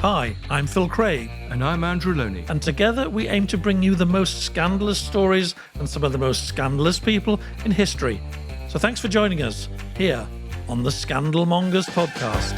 Hi, I'm Phil Craig. And I'm Andrew Lownie. And together we aim to bring you the most scandalous stories and some of the most scandalous people in history. So thanks for joining us here on the Scandal Mongers podcast.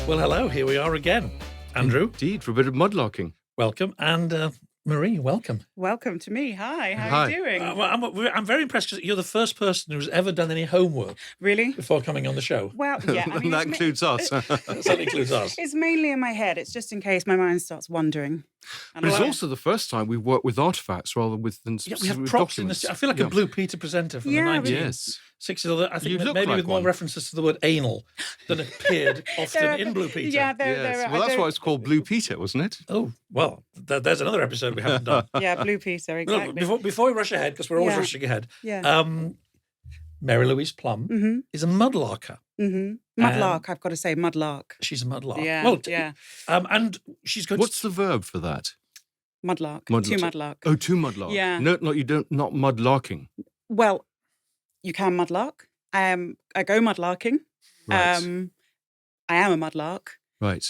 Well, hello, here we are again. Andrew. Indeed, for a bit of mudlarking. Welcome. And Marie, welcome. Welcome to me. Hi, how are you doing? I'm very impressed because you're the first person who's ever done any homework. Really? Before coming on the show. Well, yeah. I mean, that includes us. That certainly includes us. It's mainly in my head. It's just in case my mind starts wandering. But it's also the first time we've worked with artifacts rather than we have props in this. I feel like a Blue Peter presenter from the 1960s. I think maybe with more references to the word anal than appeared often in Blue Peter. Yeah, that's why it's called Blue Peter, wasn't it? Oh, well, there's another episode we haven't done. Yeah, Blue Peter, exactly. Look, before we rush ahead, because we're always rushing ahead, Mary Louise Plum is a mudlarker. Mudlark, I've got to say, mudlark. She's a mudlark. Yeah, well, and she's going What's the verb for that? Mudlark. To mudlark. Oh, to mudlark. Yeah. No, not mudlarking. Well, you can mudlark. I go mudlarking. Right. I am a mudlark. Right.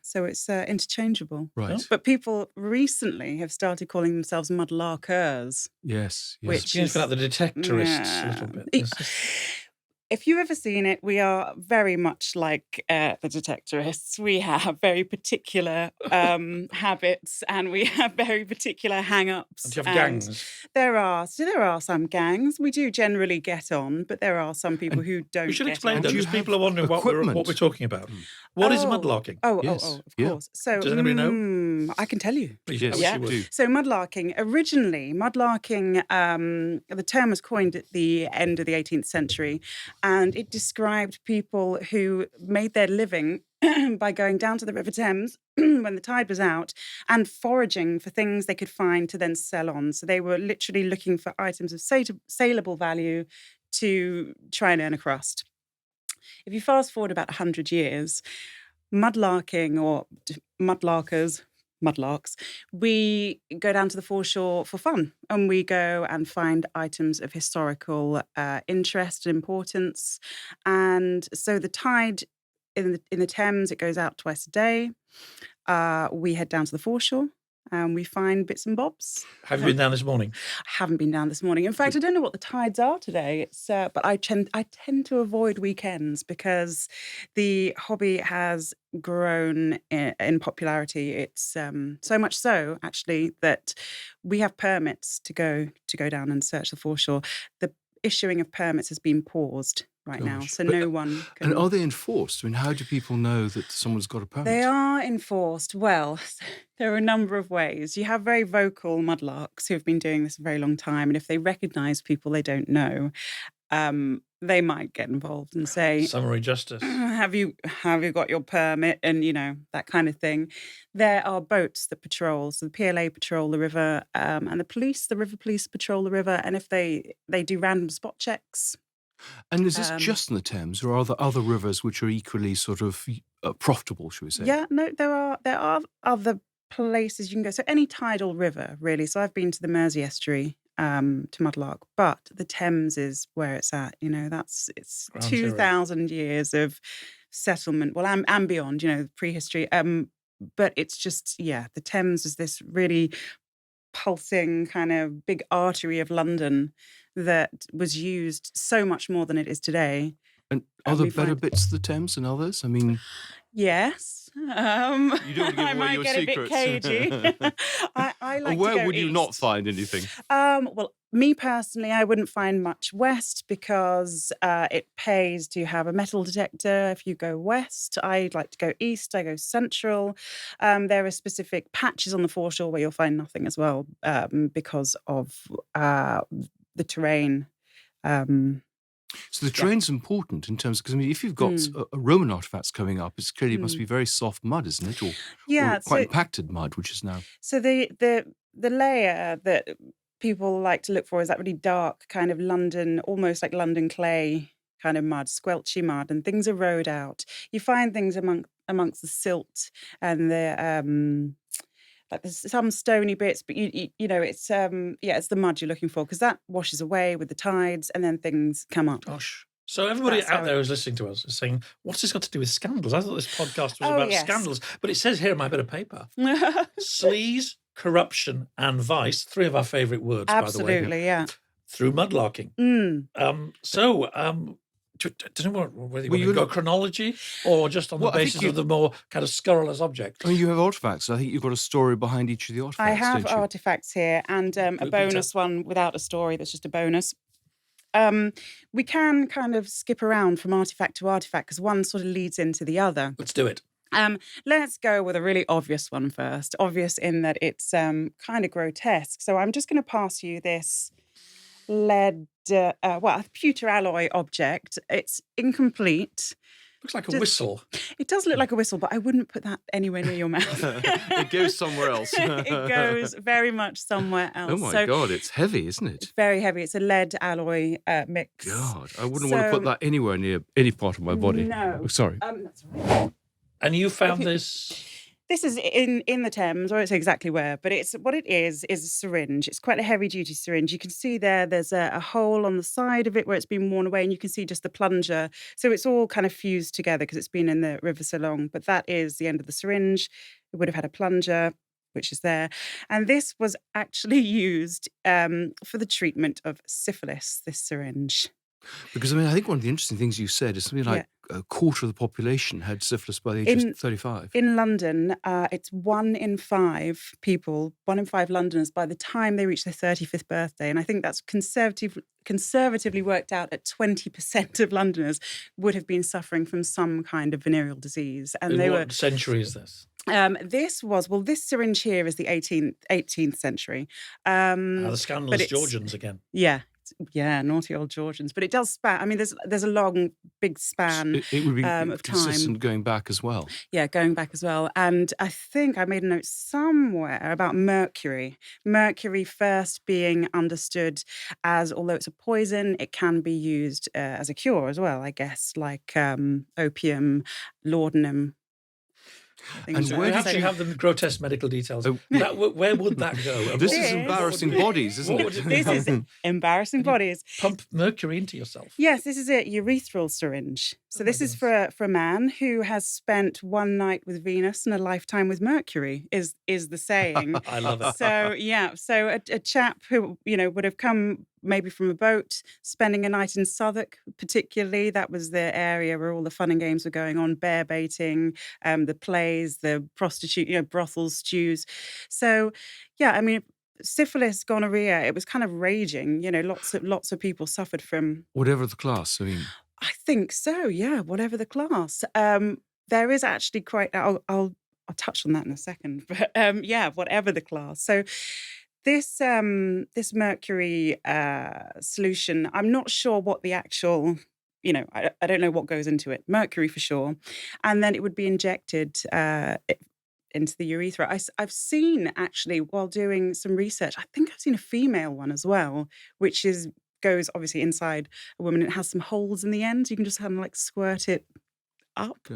So it's interchangeable. Right. But people recently have started calling themselves mudlarkers. Yes. Which is like the detectorists a little bit. If you've ever seen it, we are very much like the detectorists. We have very particular habits and we have very particular hang-ups. And you have gangs? There are some gangs. We do generally get on, but there are some people who don't. We should get explain on. that because people are wondering what we're talking about. What is mudlarking? Of course. So, does anybody know? I can tell you. Yes, yeah. do. So mudlarking, the term was coined at the end of the 18th century, and it described people who made their living by going down to the River Thames when the tide was out and foraging for things they could find to then sell on. So they were literally looking for items of saleable value to try and earn a crust. If you fast forward about 100 years, mudlarking or mudlarks, we go down to the foreshore for fun and we go and find items of historical interest and importance. And so the tide in the Thames, it goes out twice a day. We head down to the foreshore and we find bits and bobs. Have you been down this morning? I haven't been down this morning. In fact, I don't know what the tides are today. But I tend to avoid weekends because the hobby has grown in popularity. It's so much so, actually, that we have permits to go down and search the foreshore. The issuing of permits has been paused now, so no one can... And are they enforced? I mean, how do people know that someone's got a permit? They are enforced. Well, there are a number of ways. You have very vocal mudlarks who have been doing this a very long time, and if they recognise people they don't know, they might get involved and say... Summary justice. Have you got your permit? And, that kind of thing. There are boats that patrol. So the PLA patrol the river, and the river police patrol the river. And if they do random spot checks... And is this just in the Thames, or are there other rivers which are equally sort of profitable, should we say? Yeah, no, there are other places you can go. So any tidal river, really. So I've been to the Mersey estuary to mudlark, but the Thames is where it's at. It's 2,000 years of settlement. Well, and beyond. Prehistory. But it's just the Thames is this really pulsing kind of big artery of London that was used so much more than it is today. And are there better bits of the Thames than others? I mean... Yes. You don't give away I might your get secrets. a bit cagey. I like Where to go would you east. not find anything? Well, me personally, I wouldn't find much west because it pays to have a metal detector. If you go west, I like to go east. I go central. There are specific patches on the foreshore where you'll find nothing as well because of the terrain. So the terrain's important in terms, because if you've got Roman artifacts coming up, it's clearly must be very soft mud, isn't it? Or quite impacted mud, which is now. So the layer that people like to look for is that really dark kind of London, almost like London clay kind of mud, squelchy mud, and things erode out. You find things amongst the silt and the like there's some stony bits, but it's it's the mud you're looking for because that washes away with the tides and then things come up. Gosh. So everybody out there who's listening to us is saying, what's this got to do with scandals? I thought this podcast was about scandals. But it says here in my bit of paper, sleaze, corruption and vice, 3 of our favourite words, by the way. Absolutely, yeah. Through mudlarking. Do you know whether you want to go chronology or just on the basis of the more kind of scurrilous object? I mean, you have artefacts. I think you've got a story behind each of the artefacts. I have artefacts here and a bonus one without a story that's just a bonus. We can kind of skip around from artifact to artifact because one sort of leads into the other. Let's do it. Let's go with a really obvious one first. Obvious in that it's kind of grotesque. So I'm just going to pass you this lead, a pewter alloy object. It's incomplete. Looks like a whistle. It does look like a whistle, but I wouldn't put that anywhere near your mouth. It goes somewhere else. It goes very much somewhere else. Oh my God, it's heavy, isn't it? It's very heavy. It's a lead alloy mix. God, I wouldn't want to put that anywhere near any part of my body. No. Oh, sorry. That's all right. And you found this... This is in the Thames, I won't say exactly where, but what it is a syringe. It's quite a heavy-duty syringe. You can see there's a hole on the side of it where it's been worn away, and you can see just the plunger. So it's all kind of fused together because it's been in the river so long. But that is the end of the syringe. It would have had a plunger, which is there. And this was actually used for the treatment of syphilis, this syringe. Because, I mean, I think one of the interesting things you said is something like a quarter of the population had syphilis by the age of 35. In London, it's 1 in 5 people, 1 in 5 Londoners, by the time they reach their 35th birthday. And I think that's conservatively worked out at 20% of Londoners would have been suffering from some kind of venereal disease. And what century is this? This syringe here is the 18th century. The scandalous Georgians again. Yeah, naughty old Georgians. But it does span. I mean, there's a long, big span it would be of consistent time. Going back as well. Yeah, going back as well. And I think I made a note somewhere about Mercury. Mercury first being understood as, although it's a poison, it can be used as a cure as well, I guess, like opium, laudanum. And where did you have the grotesque medical details? Where would that go? This is embarrassing bodies, isn't it? This is embarrassing bodies. Pump mercury into yourself. Yes, this is a urethral syringe. So this is for a man who has spent 1 night with Venus and a lifetime with Mercury, is the saying. I love it. So a chap who would have come maybe from a boat, spending a night in Southwark, particularly. That was the area where all the fun and games were going on, bear baiting, the plays, the prostitute, brothels, stews. So, I mean, syphilis, gonorrhea, it was kind of raging. Lots of people suffered from... Whatever the class, I mean... I think so, yeah, whatever the class. There is actually quite... I'll touch on that in a second. But, whatever the class. So... This mercury solution, I'm not sure what the actual, I don't know what goes into it. Mercury for sure. And then it would be injected into the urethra. I've seen, actually, while doing some research, I think I've seen a female one as well, which goes obviously inside a woman. It has some holes in the end. You can just kind of like squirt it up,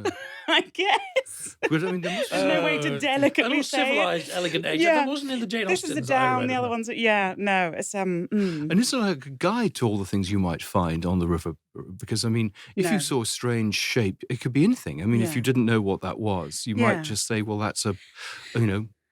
I guess. But I mean, there's no way to delicately say civilized, elegant age. That wasn't in the Jane Austen's. This is the down. The other ones, no. It's And it's like a guide to all the things you might find on the river. Because I mean, if you saw a strange shape, it could be anything. I mean, if you didn't know what that was, you might just say, "Well, that's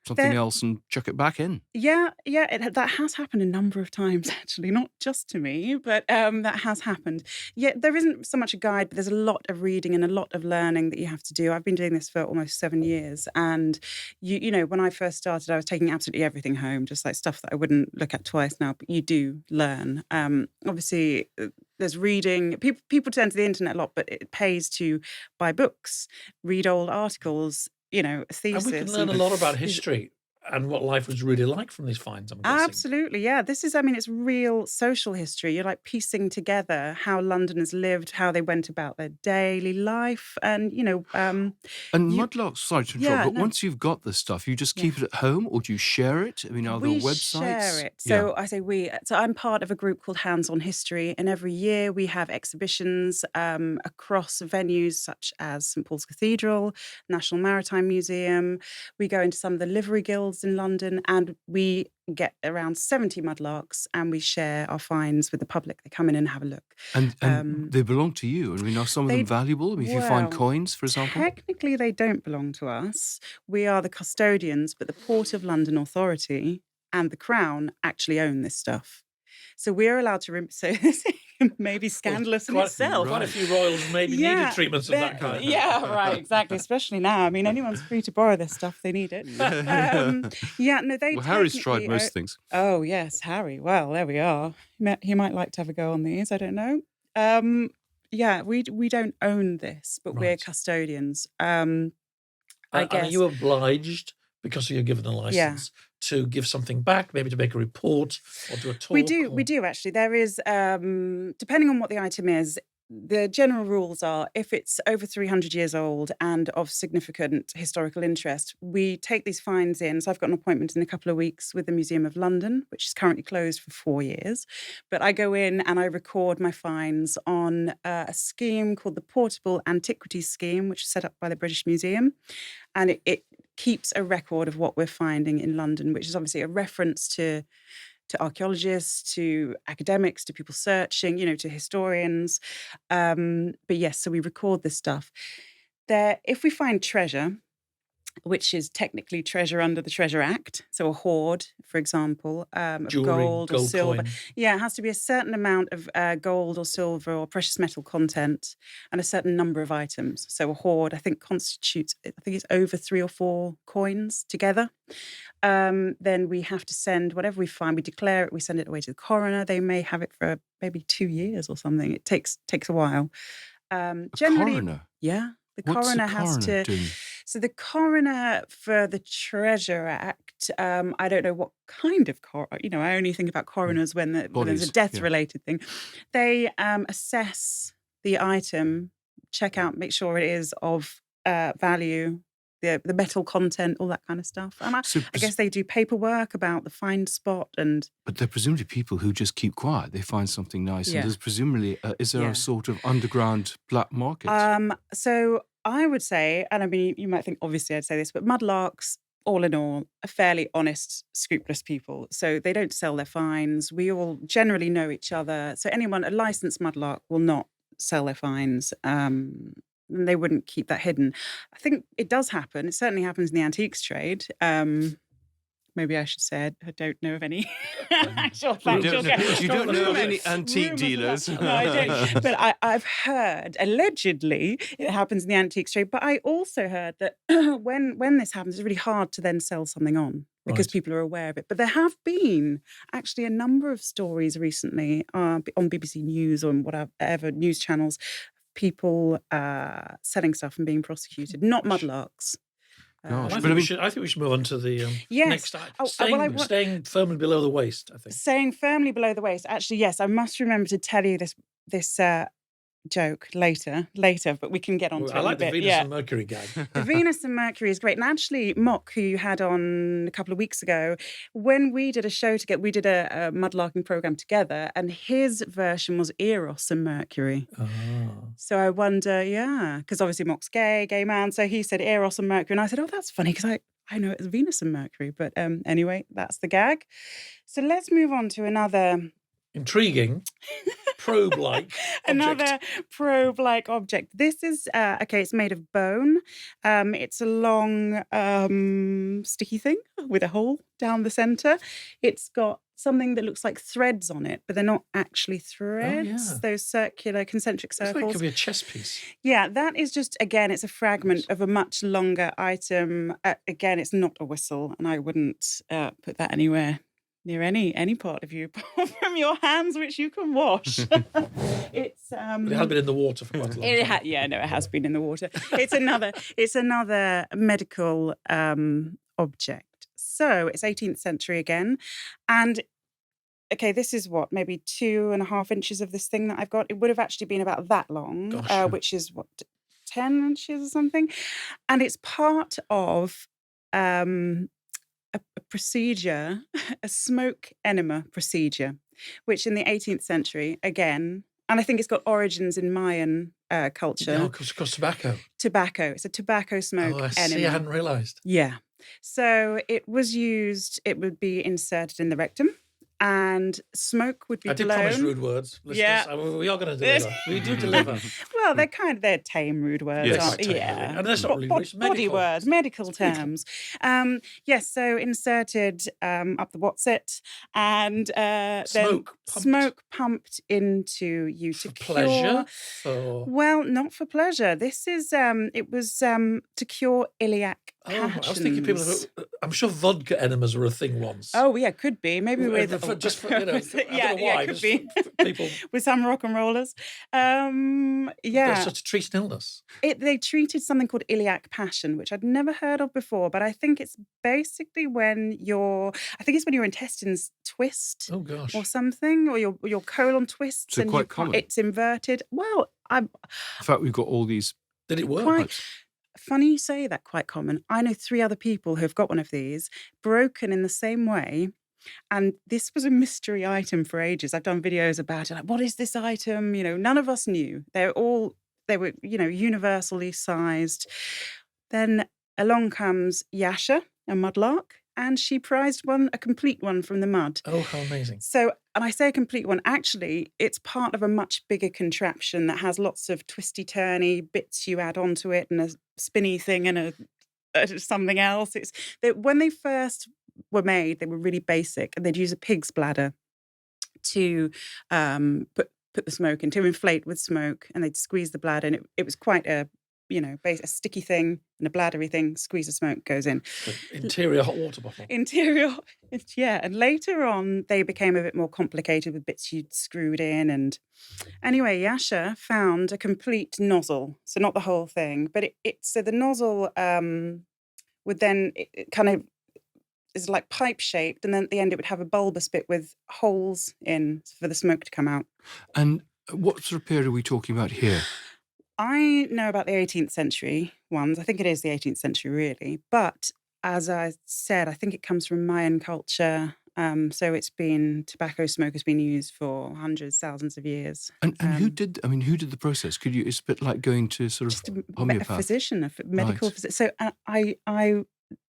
something else," and chuck it back in. That has happened a number of times, actually, not just to me, but that has happened. There isn't so much a guide, but there's a lot of reading and a lot of learning that you have to do. I've been doing this for almost 7 years, and when I first started, I was taking absolutely everything home, just like stuff that I wouldn't look at twice now. But you do learn. Obviously, there's reading. People turn to the internet a lot, but it pays to buy books, read old articles. A thesis. And we can learn a lot about history and what life was really like from these finds, I'm guessing. Absolutely, yeah. This is, it's real social history. You're like piecing together how Londoners lived, how they went about their daily life, and And Mudlarks, sorry to interrupt, but once you've got this stuff, you just keep it at home, or do you share it? I mean, are there websites? We share it. So I say we. So I'm part of a group called Hands on History, and every year we have exhibitions across venues such as St Paul's Cathedral, National Maritime Museum. We go into some of the livery guilds fields in London, and we get around 70 mudlarks, and we share our finds with the public. They come in and have a look. And they belong to you. I mean, are some of them valuable? I mean, if you find coins, for example? Technically, they don't belong to us. We are the custodians, but the Port of London Authority and the Crown actually own this stuff. So we're allowed to... So maybe scandalous in itself. Quite a few royals maybe needed treatments of that kind. Yeah, right, exactly. Especially now. I mean, anyone's free to borrow this stuff. They need it. They... Well, Harry's tried most things. Oh, yes, Harry. Well, there we are. He might like to have a go on these. I don't know. We don't own this, but we're custodians. I guess. Are you obliged, because you're given a license, to give something back, maybe to make a report or do a talk? We do actually. There is, depending on what the item is, the general rules are if it's over 300 years old and of significant historical interest, we take these finds in. So I've got an appointment in a couple of weeks with the Museum of London, which is currently closed for 4 years. But I go in and I record my finds on a scheme called the Portable Antiquities Scheme, which is set up by the British Museum. And it keeps a record of what we're finding in London, which is obviously a reference to archaeologists, to academics, to people searching, to historians. But yes, so we record this stuff. If we find treasure, which is technically treasure under the Treasure Act, so a hoard, for example, of jewelry, gold or silver. Coin. Yeah, it has to be a certain amount of gold or silver or precious metal content and a certain number of items. So a hoard, I think, constitutes, it's over 3 or 4 coins together. Then we have to send whatever we find, we declare it, we send it away to the coroner. They may have it for maybe 2 years or something. It takes a while. Generally, coroner? Yeah. What's coroner the has to... doing? So the coroner for the Treasure Act, I don't know what kind of coroner, I only think about coroners when there's a death-related thing. They assess the item, check out, make sure it is of value, the metal content, all that kind of stuff. And I guess they do paperwork about the find spot and... But they're presumably people who just keep quiet. They find something nice. And there's presumably, is there a sort of underground black market? So I would say, and I mean, you might think, obviously I'd say this, but Mudlarks, all in all, are fairly honest, scrupulous people. So they don't sell their finds. We all generally know each other. So a licensed Mudlark will not sell their finds. They wouldn't keep that hidden. I think it does happen. It certainly happens in the antiques trade. Maybe I should say I don't know of any actual factual... You don't know of any antique dealers? No, I don't. But I've heard, allegedly, it happens in the antiques trade. But I also heard that when this happens, it's really hard to then sell something on because people are aware of it. But there have been actually a number of stories recently on BBC News or on whatever news channels, people selling stuff and being prosecuted, not Mudlarks. I think we should move on to the next item. Staying firmly below the waist, I think. Staying firmly below the waist. Actually, yes, I must remember to tell you this joke later, but we can get on to it I like in a bit. The Venus and Mercury gag. The Venus and Mercury is great. And actually, Mock, who you had on a couple of weeks ago, when we did a show together, we did a Mudlarking program together, and his version was Eros and Mercury. Oh. So I wonder, because obviously Mock's gay man, so he said Eros and Mercury, and I said, oh, that's funny, because I know it's Venus and Mercury. But anyway, that's the gag. So let's move on to another... intriguing, probe-like Another probe-like object. This is, it's made of bone. It's a long, sticky thing with a hole down the centre. It's got something that looks like threads on it, but they're not actually threads. Oh, yeah. Those circular concentric circles. It could be a chess piece. Yeah, that is just, again, it's a fragment of a much longer item. Again, it's not a whistle, and I wouldn't put that anywhere near any part of you apart from your hands, which you can wash. But it has been in the water for quite a long time. It has been in the water. It's another medical object. So it's 18th century again. And this is what, maybe 2.5 inches of this thing that I've got. It would have actually been about that long, which is what, 10 inches or something. And it's part of a procedure, a smoke enema procedure, which in the 18th century, again, and I think it's got origins in Mayan culture. Yeah, of course, tobacco. Tobacco. It's a tobacco smoke Oh, I enema. see. I hadn't realised. Yeah. So it was used, it would be inserted in the rectum and smoke would be blown. I did promise rude words. Listeners. Yeah. We are going to deliver. We do deliver. Well, they're tame rude words, Yes. aren't they? Tame, Yeah. really. And that's not really rude, it's Body medical. words, medical terms. Yes, so inserted up the what's-it and smoke pumped into you For to pleasure? cure. Well, not for pleasure. This is, it was to cure iliac passions. I was thinking people I'm sure vodka enemas were a thing once. Oh, yeah, could be. Maybe with... Just for, I don't know why. could be. People... with some rock and rollers. Yeah. So to treat an illness. They treated something called iliac passion, which I'd never heard of before, but I think it's basically when your intestines twist. Oh, gosh. Or something, or your colon twists. So and quite common. It's inverted. Well, In fact, we've got all these... Did it work? Funny you say that, quite common. I know 3 other people who've got one of these, broken in the same way. And this was a mystery item for ages. I've done videos about it. Like, what is this item? None of us knew. They were, universally sized. Then along comes Yasha, a mudlark, and she prized a complete one from the mud. Oh, how amazing. So, and I say a complete one, actually, it's part of a much bigger contraption that has lots of twisty-turny bits you add onto it and a spinny thing and something else. When they first were made, they were really basic, and they'd use a pig's bladder to put the smoke in, to inflate with smoke, and they'd squeeze the bladder, and it was quite a sticky thing and a bladdery thing. Squeeze the smoke, goes in. Interior hot water bottle. Interior, yeah. And later on, they became a bit more complicated with bits you'd screwed in. And anyway, Yasha found a complete nozzle, so not the whole thing, but so the nozzle would then it kind of is like pipe shaped, and then at the end it would have a bulbous bit with holes in for the smoke to come out. And what sort of period are we talking about here? I know about the 18th century ones. I think it is the 18th century, really. But as I said, I think it comes from Mayan culture. So tobacco smoke has been used for hundreds, thousands of years. And who did the process? It's a bit like going to sort of just a homeopath. physician, a medical physician. So I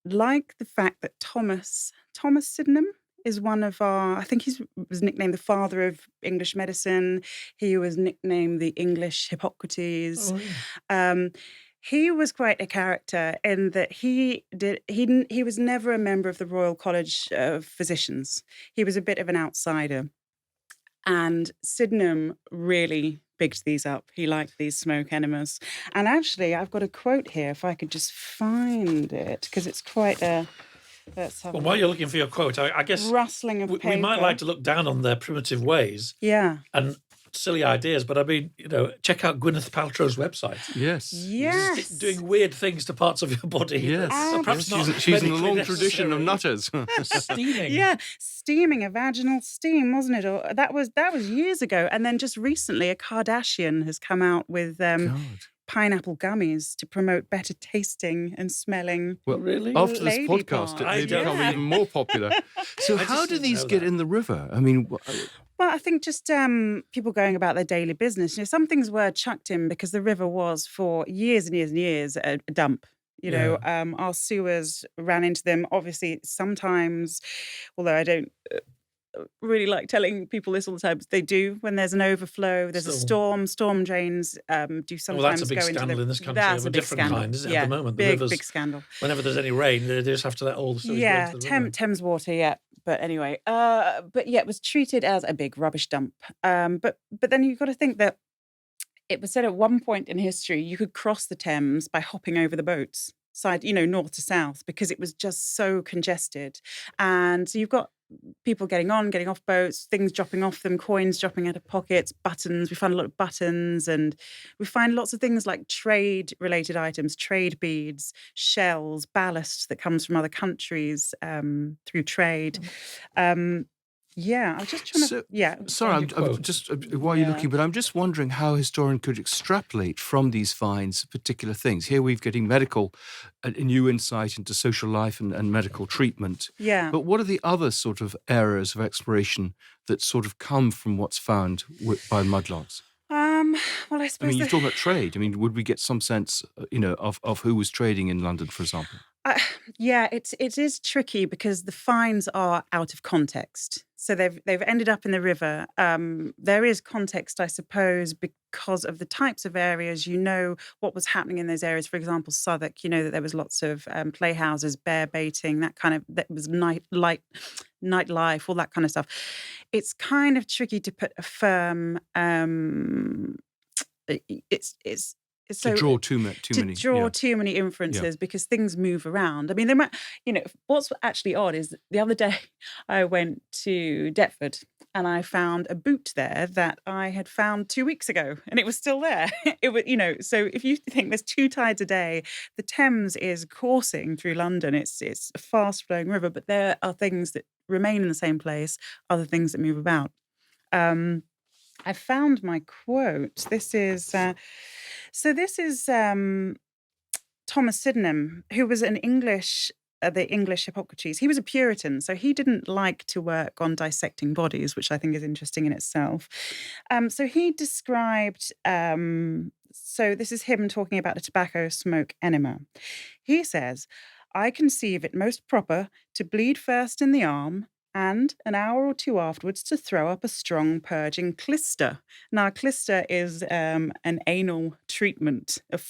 like the fact that Thomas Sydenham is one of I think he was nicknamed the father of English medicine. He was nicknamed the English Hippocrates. Oh, yeah. He was quite a character in that he was never a member of the Royal College of Physicians. He was a bit of an outsider. And Sydenham really bigged these up. He liked these smoke enemas. And actually, I've got a quote here, if I could just find it, because it's quite a... Well, while you're looking for your quote, I guess rustling of paper. We might like to look down on their primitive ways. Yeah. And silly ideas, but I mean, check out Gwyneth Paltrow's website. Yes. Yes. Doing weird things to parts of your body. Yes. Perhaps not She's in a long medically tradition of nutters. Steaming. Yeah, steaming, a vaginal steam, wasn't it? Or that was years ago. And then just recently, a Kardashian has come out with pineapple gummies to promote better tasting and smelling. Well, really? After this Lady podcast, parts. they become even more popular. So how do these get in the river? I mean... Well, I think just people going about their daily business. Some things were chucked in because the river was for years and years and years a dump. Our sewers ran into them. Obviously, sometimes, although I don't really like telling people this all the time, but they do when there's an overflow. There's a storm. Storm drains do sometimes go into the... Well, that's a big scandal in this country of a different kind, isn't it, at the moment? Big, the rivers, big scandal. Whenever there's any rain, they just have to let all the sewage go into the river. Thames water, yeah. But anyway, it was treated as a big rubbish dump. But then you've got to think that it was said at one point in history you could cross the Thames by hopping over the boats, side, north to south, because it was just so congested. And so you've got people getting on, getting off boats, things dropping off them, coins dropping out of pockets, buttons. We find a lot of buttons, and we find lots of things like trade-related items, trade beads, shells, ballast that comes from other countries through trade. I was just trying to... Sorry, I'm just, while you're looking, but I'm just wondering how a historian could extrapolate from these finds particular things. Here we're getting a new insight into social life and medical treatment. Yeah. But what are the other sort of areas of exploration that sort of come from what's found by mudlarks? Well, I I suppose mean, you're talking about trade. I mean, would we get some sense, of who was trading in London, for example? Yeah, it is tricky because the finds are out of context. So they've ended up in the river. There is context, I suppose, because of the types of areas. You know what was happening in those areas. For example, Southwark. You know that there was lots of playhouses, bear baiting, that was nightlife, all that kind of stuff. It's kind of tricky to put a firm. It's To so draw too many. Yeah. too many inferences because things move around. I mean, they might, what's actually odd is the other day I went to Deptford and I found a boot there that I had found 2 weeks ago and it was still there. It was, so if you think there's two tides a day, the Thames is coursing through London. It's a fast flowing river, but there are things that remain in the same place, other things that move about. I found my quote. This is Thomas Sydenham, who was the English Hippocrates. He was a Puritan, so he didn't like to work on dissecting bodies, which I think is interesting in itself. So he described. So this is him talking about a tobacco smoke enema. He says, "I conceive it most proper to bleed first in the arm, and an hour or two afterwards to throw up a strong purging clyster." Now, a clyster is an anal treatment of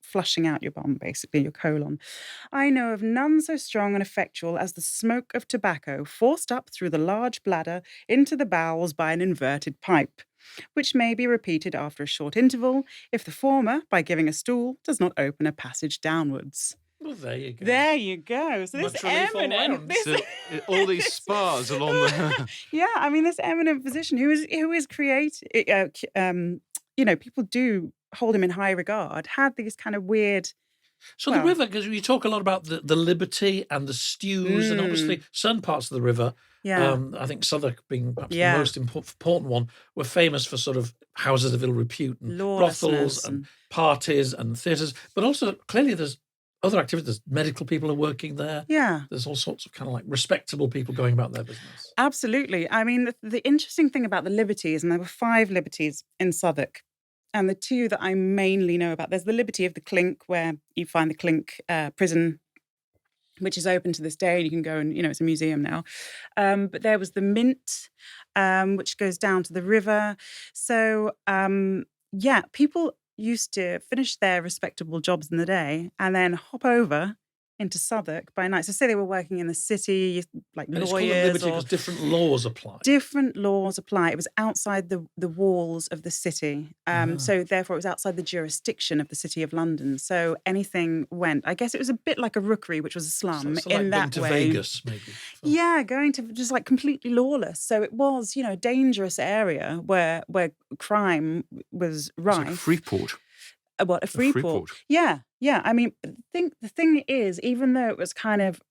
flushing out your bum, basically, your colon. "I know of none so strong and effectual as the smoke of tobacco forced up through the large bladder into the bowels by an inverted pipe, which may be repeated after a short interval, if the former, by giving a stool, does not open a passage downwards." Well, there you go. There you go. So Much relief all round. So, all these spas along the... Yeah, I mean, this eminent physician who is creative, people do hold him in high regard, had these kind of weird. So the river, because you talk a lot about the Liberty and the stews, and obviously some parts of the river, I think Southwark being perhaps the most important one, were famous for sort of houses of ill repute and brothels and parties and theatres. But also, clearly there's other activities. There's medical people are working there. Yeah. There's all sorts of kind of like respectable people going about their business. Absolutely. I mean, the interesting thing about the Liberties, and there were 5 Liberties in Southwark, and the 2 that I mainly know about, there's the Liberty of the Clink, where you find the Clink prison, which is open to this day, and you can go and, it's a museum now. But there was the Mint, which goes down to the river. So, people used to finish their respectable jobs in the day and then hop over into Southwark by night. So say they were working in the city, like and lawyers. It's called the Liberty because different laws apply. Different laws apply. It was outside the walls of the city. So therefore it was outside the jurisdiction of the City of London. So anything went. I guess it was a bit like a rookery, which was a slum so in like that to way. Vegas, maybe. Yeah, going to just like completely lawless. So it was, a dangerous area where crime was rife. It's like Freeport. What, a Freeport? Yeah. I mean, the thing is, even though it was kind of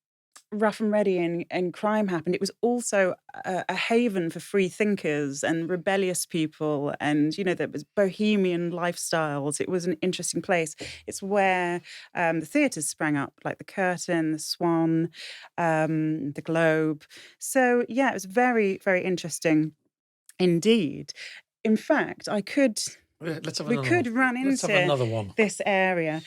rough and ready and crime happened, it was also a haven for free thinkers and rebellious people, and there was bohemian lifestyles. It was an interesting place. It's where the theatres sprang up, like the Curtain, the Swan, the Globe. So yeah, it was very, very interesting indeed. In fact, we could run into this area.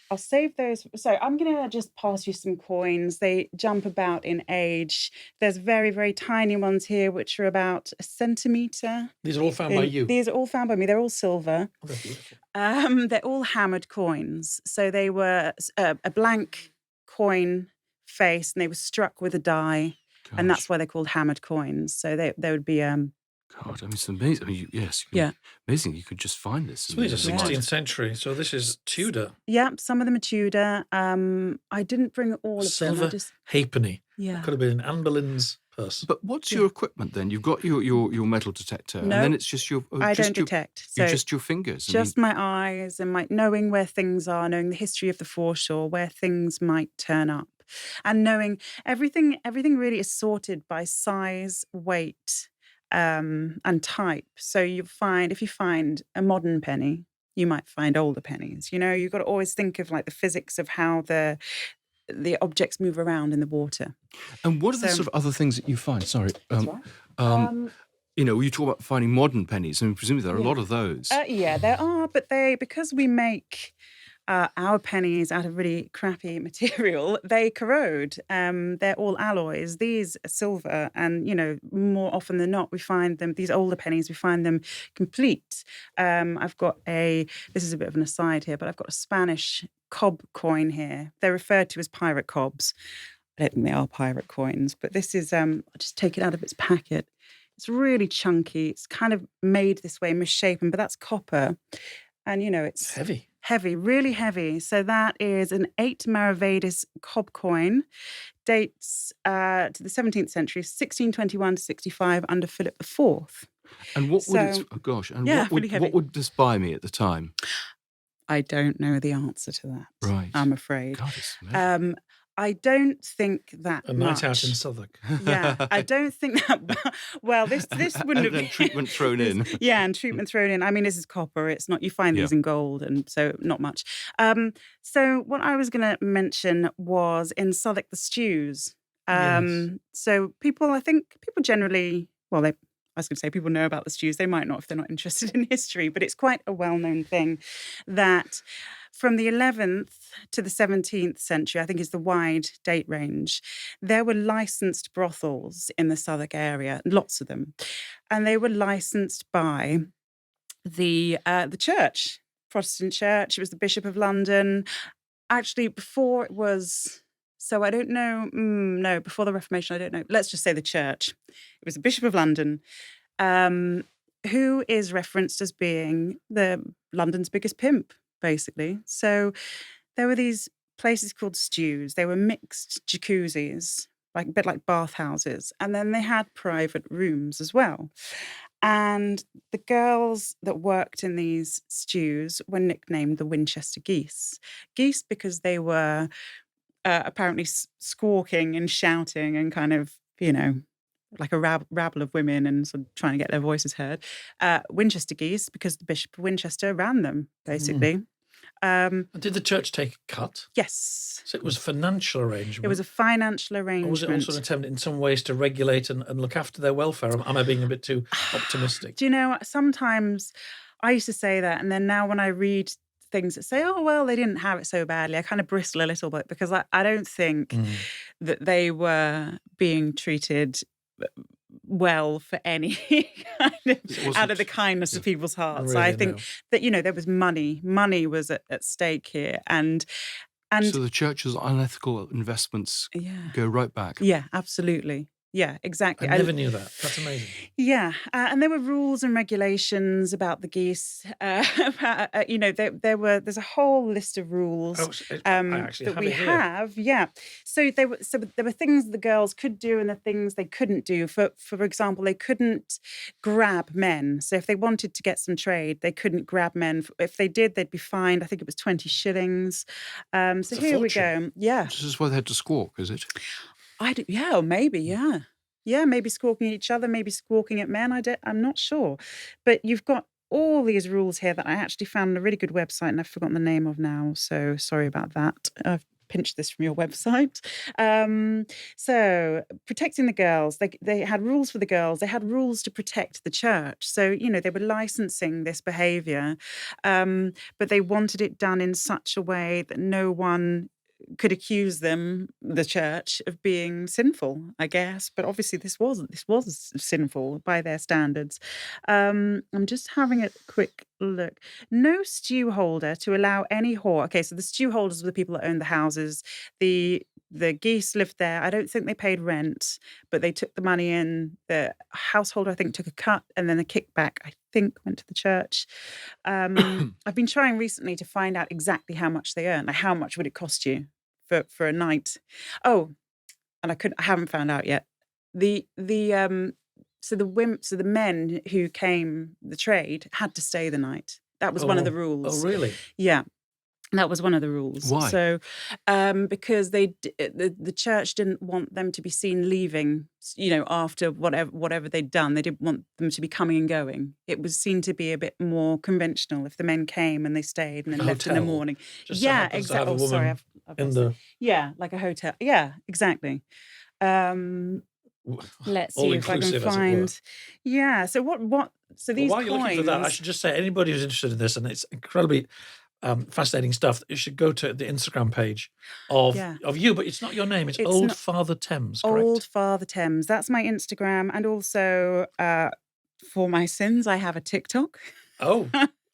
I'll save those. So I'm going to just pass you some coins. They jump about in age. There's very, very tiny ones here, which are about a centimetre. These are all found by you? These are all found by me. They're all silver. Oh, they're beautiful. They're all hammered coins. So they were a blank coin face, and they were struck with a die. Gosh. And that's why they're called hammered coins. So they would be... God, I mean, it's amazing. I mean, amazing. You could just find this. So these are 16th century. So this is Tudor. Yeah, some of them are Tudor. I didn't bring all of them. Silver halfpenny. Yeah, could have been Anne Boleyn's purse. But what's your equipment then? You've got your metal detector, and then it's just your. I don't detect. So just your fingers. Just my eyes and my knowing where things are, knowing the history of the foreshore, where things might turn up, and knowing everything. Everything really is sorted by size, weight. And type. So if you find a modern penny, you might find older pennies. You've got to always think of like the physics of how the objects move around in the water. And what are the sort of other things that you find? Sorry. That's right. you talk about finding modern pennies. I mean, presumably there are a lot of those. Yeah, there are, but because we make our pennies out of really crappy material, they corrode. They're all alloys. These are silver, and more often than not, we find them. These older pennies, we find them complete. I've got this is a bit of an aside here, but I've got a Spanish cob coin here. They're referred to as pirate cobs. I don't think they are pirate coins, but this is. I'll just take it out of its packet. It's really chunky. It's kind of made this way, misshapen, but that's copper, and it's heavy. Heavy, really heavy. So that is an 8 Maravedis cob coin, dates to the 17th century, 1621 to 65 under Philip IV. And what would this buy me at the time? I don't know the answer to that. Right. I'm afraid. God, it's amazing. I don't think that a night out in Southwark. Yeah, I don't think that. Well, this wouldn't have been treatment thrown in. Yeah, and treatment thrown in. I mean, this is copper. It's not. You find these in gold, and so not much. So what I was going to mention was in Southwark the stews. Yes. So people generally, well, I was going to say people know about the stews. They might not if they're not interested in history, but it's quite a well-known thing that from the 11th to the 17th century, I think is the wide date range, there were licensed brothels in the Southwark area, lots of them. And they were licensed by the church, Protestant church. It was the Bishop of London. Actually, before it was... So I don't know, before the Reformation, I don't know. Let's just say the church. It was the Bishop of London, who is referenced as being London's biggest pimp, basically. So there were these places called stews. They were mixed jacuzzis, a bit like bathhouses. And then they had private rooms as well. And the girls that worked in these stews were nicknamed the Winchester Geese. Geese because they were... apparently squawking and shouting and kind of, like a rabble of women and sort of trying to get their voices heard. Winchester Geese, because the Bishop of Winchester ran them, basically. And did the church take a cut? Yes. So it was a financial arrangement. It was a financial arrangement. Or was it also an attempt in some ways to regulate and look after their welfare? Am I being a bit too optimistic? Do you know, sometimes I used to say that, and then now when I read things that say, oh, well, they didn't have it so badly, I kind of bristle a little bit because I don't think that they were being treated well for any kind of out of the kindness of people's hearts. Really, I think that, there was money. Money was at stake here. And so the church's unethical investments go right back. Yeah, absolutely. Yeah, exactly. I never knew that. That's amazing. Yeah, and there were rules and regulations about the geese. There's a whole list of rules that we have. Yeah, so there were things the girls could do and the things they couldn't do. For example, they couldn't grab men. So if they wanted to get some trade, they couldn't grab men. If they did, they'd be fined. I think it was 20 shillings. So here we go. Yeah, this is why they had to squawk, is it? Or maybe, yeah. Yeah, maybe squawking at each other, maybe squawking at men. I'm not sure. But you've got all these rules here that I actually found on a really good website and I've forgotten the name of now. So sorry about that. I've pinched this from your website. So protecting the girls, they had rules for the girls. They had rules to protect the church. So, they were licensing this behaviour, but they wanted it done in such a way that no one could accuse them, the church, of being sinful, I guess. But obviously this was sinful by their standards. I'm just having a quick look. No stew holder to allow any whore. Okay, so the stew holders were the people that owned the houses. The geese lived there. I don't think they paid rent, but they took the money in. The householder, I think, took a cut, and then the kickback, I think, went to the church. I've been trying recently to find out exactly how much they earn. Like, how much would it cost you for a night? Oh, and I haven't found out yet. So the men who came the trade had to stay the night. That was one of the rules. Oh, really? Yeah. That was one of the rules. Why? So, because the church didn't want them to be seen leaving, after whatever they'd done. They didn't want them to be coming and going. It was seen to be a bit more conventional if the men came and they stayed and then left in the morning. Yeah, exactly. Oh, sorry. Yeah, like a hotel. Yeah, exactly. Let's see if I can find. Yeah. So what? So these while you're looking for that, I should just say anybody who's interested in this, and it's incredibly fascinating stuff. You should go to the Instagram page of you, but it's not your name. It's Old Father Thames. Correct? Old Father Thames. That's my Instagram, and also for my sins, I have a TikTok. Oh.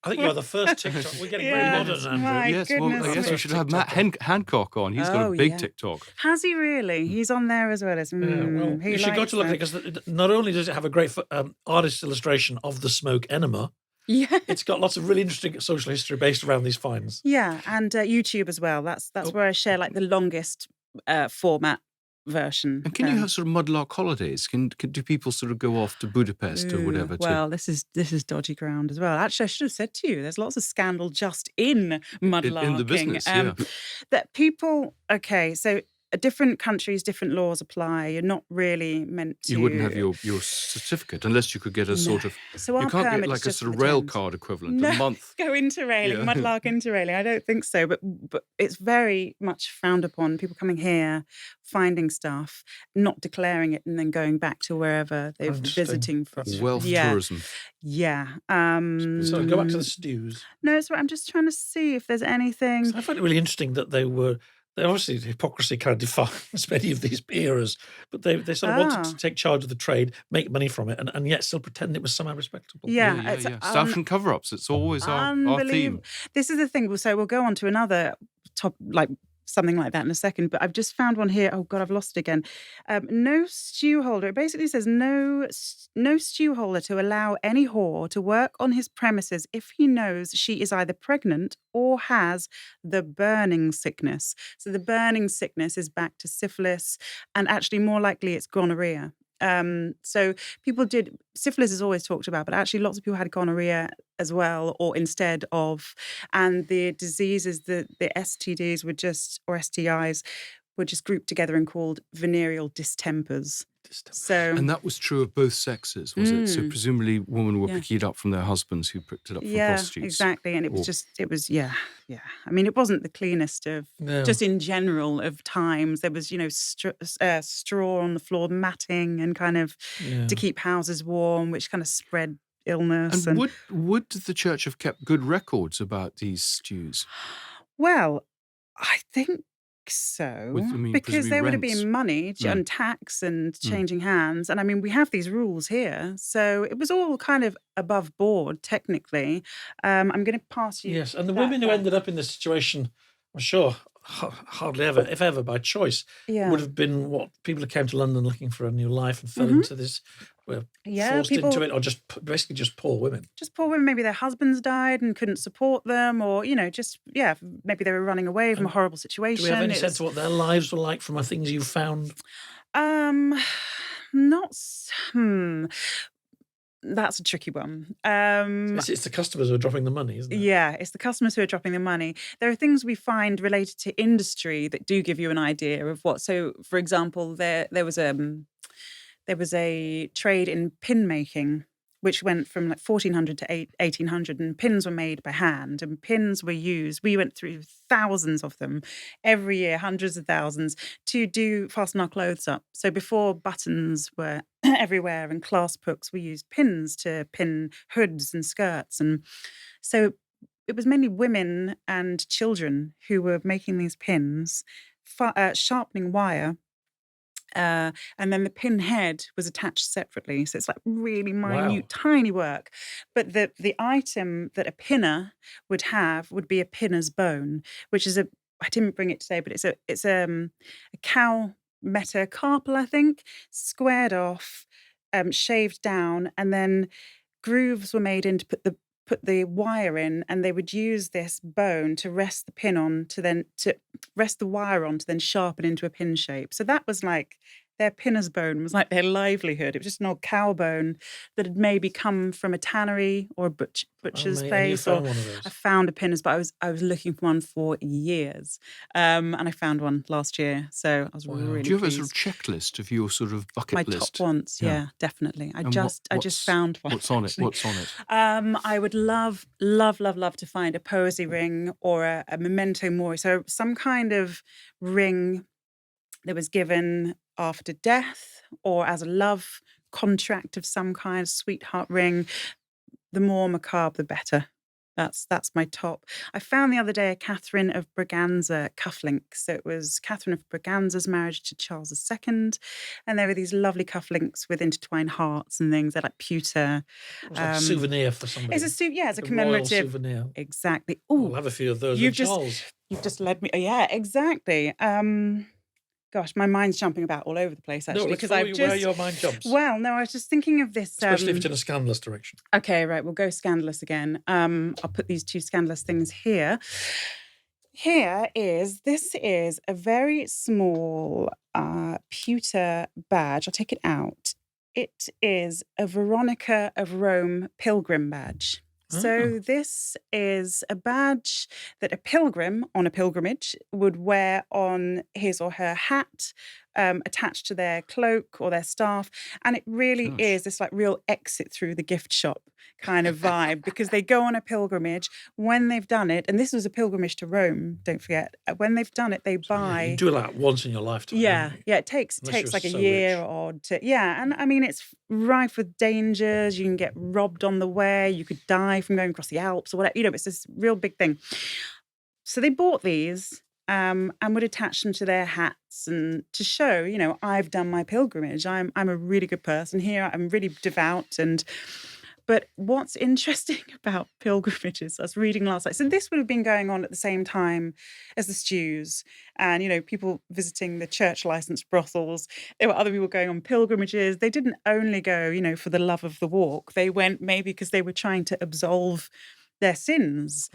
I think you're the first TikTok. We're getting very modern, Andrew. Yes, well, we should have Matt Hancock on. He's got a big TikTok. Has he really? He's on there as well. Well, you should go to look at it because not only does it have a great artist illustration of the smoke enema, it's got lots of really interesting social history based around these finds. Yeah, and YouTube as well. That's where I share like the longest format version. And can you have sort of mudlark holidays? Do people sort of go off to Budapest or whatever? Well, this is dodgy ground as well. Actually, I should have said to you, there's lots of scandal just in mudlarking. In the business, that people. Okay, so. Different countries, different laws apply. You're not really meant to. You wouldn't have your certificate unless you could get a sort of. So you can't get like a sort of rail card equivalent a month. Go interrailing, mudlark interrailing. I don't think so, but it's very much frowned upon. People coming here, finding stuff, not declaring it, and then going back to wherever they're visiting from. Wealth tourism. Yeah. So go back to the stews. No, it's right. I'm just trying to see if there's anything. So I find it really interesting that they obviously hypocrisy kind of defines many of these eras, but they sort of wanted to take charge of the trade, make money from it, and yet still pretend it was somehow respectable. Yeah. Staff and cover-ups. It's always our theme. This is the thing. So we'll go on to another something like that in a second, but I've just found one here. Oh God, I've lost it again. No stew holder. It basically says no stew holder to allow any whore to work on his premises if he knows she is either pregnant or has the burning sickness. So the burning sickness is back to syphilis, and actually more likely it's gonorrhea. So people syphilis is always talked about, but actually lots of people had gonorrhea as well, or instead of, and the diseases, the STDs or STIs were just grouped together and called venereal distempers. And that was true of both sexes, was it? So presumably women were picking it up from their husbands who picked it up from prostitutes. Yeah, exactly. And it was I mean, it wasn't the cleanest of, just in general, of times. There was, straw on the floor, matting, and kind of to keep houses warm, which kind of spread illness. And would the church have kept good records about these stews? Well, I think so, because there would have been money and tax and changing hands, and I mean we have these rules here, so it was all kind of above board technically. I'm going to pass you. Yes, and the women who ended up in this situation, I'm sure, hardly ever, if ever by choice, would have been what people who came to London looking for a new life and fell into this, were forced into it, or basically just poor women. Just poor women. Maybe their husbands died and couldn't support them, or maybe they were running away from a horrible situation. Do we have any sense of what their lives were like from the things you've found? That's a tricky one. It's the customers who are dropping the money, isn't it? Yeah, it's the customers who are dropping the money. There are things we find related to industry that do give you an idea of what. So, for example, there was a trade in pin making, which went from like 1400 to 1800, and pins were made by hand, and pins were used. We went through thousands of them every year, hundreds of thousands, to fasten our clothes up. So before buttons were everywhere and clasp hooks, we used pins to pin hoods and skirts. And so it was mainly women and children who were making these pins, sharpening wire. And then the pin head was attached separately. So it's like really minute, tiny work. But the item that a pinner would have would be a pinner's bone, which is I didn't bring it today, but it's a cow metacarpal, I think, squared off, shaved down, and then grooves were made in to put the wire in, and they would use this bone to rest the pin on, to rest the wire on, to then sharpen into a pin shape. So that was like their pinner's bone was like their livelihood. It was just an old cow bone that had maybe come from a tannery or a butcher's place. Or I found a pinner's, but I was looking for one for years, and I found one last year. So I was really pleased. Do you have a sort of checklist of your sort of bucket list? My top ones, yeah, definitely. I just found one. What's on it? What's on it? I would love to find a poesy ring or a memento mori. So some kind of ring that was given after death or as a love contract of some kind, sweetheart ring. The more macabre, the better. That's my top. I found the other day a Catherine of Braganza cufflink. So it was Catherine of Braganza's marriage to Charles II. And there were these lovely cufflinks with intertwined hearts and things. They're like pewter. It's like a souvenir for somebody. It's it's a royal commemorative souvenir. Exactly. I'll have a few of those with Charles. You've just led me. Yeah, exactly. Gosh, my mind's jumping about all over the place, actually. No, because where your mind jumps. Well, no, I was just thinking of this. Especially if it's in a scandalous direction. Okay, right, we'll go scandalous again. I'll put these two scandalous things here. This is a very small pewter badge. I'll take it out. It is a Veronica of Rome pilgrim badge. So this is a badge that a pilgrim on a pilgrimage would wear on his or her hat, attached to their cloak or their staff. And it really is this like real exit through the gift shop kind of vibe, because they go on a pilgrimage. When they've done it, and this was a pilgrimage to Rome, don't forget, when they've done it, they buy... You do that once in your lifetime. Yeah, it takes like a year or two. Yeah, and I mean, it's rife with dangers. You can get robbed on the way. You could die from going across the Alps or whatever. You know, it's this real big thing. So they bought these and would attach them to their hats and to show, you know, I've done my pilgrimage. I'm a really good person here. I'm really devout. But what's interesting about pilgrimages, I was reading last night, so this would have been going on at the same time as the stews and, you know, people visiting the church licensed brothels. There were other people going on pilgrimages. They didn't only go, you know, for the love of the walk. They went maybe because they were trying to absolve their sins.